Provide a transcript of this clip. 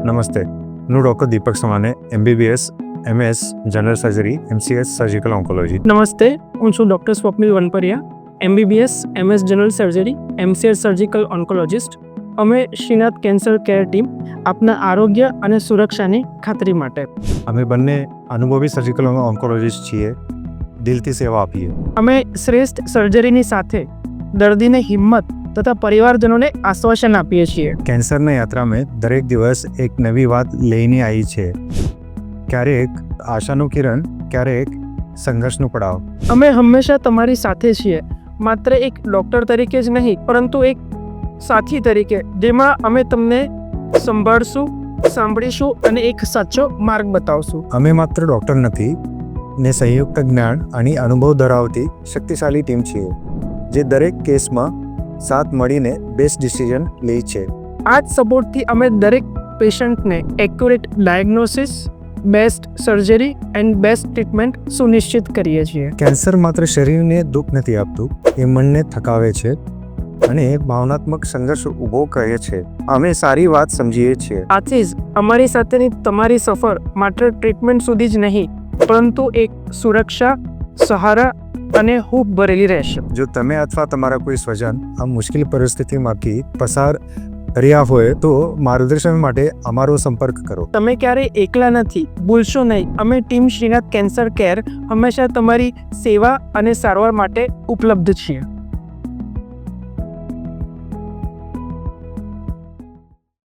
નમસ્તે, હું doctor Deepak Savane, MBBS, MS general surgery, MCS surgical oncology. નમસ્તે, હું છું doctor Swapnil Vanpariya, MBBS, MS general surgery, MCS surgical oncologist. અમે શ્રીનાથ કેન્સર કેર ટીમ આપના આરોગ્ય અને સુરક્ષાની ખાતરી માટે. અમે બંને અનુભવી સર્જિકલ ઓન્કોલોજીસ્ટ છીએ. દિલથી સેવા આપીએ. અમે શ્રેષ્ઠ સર્જરીની સાથે દર્દીને હિંમત તથા પરિવારજનોને આશ્વાસન આપીએ છીએ. કેન્સરના યાત્રામાં દરેક દિવસ એક નવી વાત લઈને આવી છે. ક્યારેક આશાનું કિરણ, ક્યારેક સંઘર્ષનું પડાવ. અમે હંમેશા તમારી સાથે છીએ, માત્ર એક ડૉક્ટર તરીકે જ નહીં, પરંતુ એક સાથી તરીકે, જેમાં અમે તમને સંભાળશું, સાંભળીશું અને એક સાચો માર્ગ બતાવશું. અમે માત્ર ડૉક્ટર નથી ને સંયુક્ત જ્ઞાન અને અનુભવ ધરાવતી શક્તિશાળી ટીમ છીએ, જે દરેક કેસમાં સાથ મળીને બેસ્ટ ડિસિઝન લે છે. આ જ સપોર્ટથી અમે દરેક પેશન્ટને accurate diagnosis, best surgery and best treatment સુનિશ્ચિત કરીએ છીએ. કેન્સર માત્ર શરીરને દુઃખ નથી આપતું, એ મનને થકાવે છે અને ભાવનાત્મક સંઘર્ષ ઊભો કરે છે. અમે સારી વાત સમજીએ છીએ. આથી જ અમારી સાથેની તમારી સફર માત્ર ટ્રીટમેન્ટ સુધી જ નહીં, પરંતુ એક સુરક્ષા, સહારા અને હૂંફ ભરેલી રહેશે. જો તમે અથવા તમારા કોઈ સ્વજન આ મુશ્કેલ પરિસ્થિતિમાંથી પસાર રહ્યા હોય તો માર્ગદર્શન માટે અમારો સંપર્ક કરો. તમે ક્યારેય એકલા નથી, ભૂલશો નહીં. અમે ટીમ શ્રીનાથ કેન્સર કેર હંમેશા તમારી સેવા અને સારવાર માટે ઉપલબ્ધ છીએ.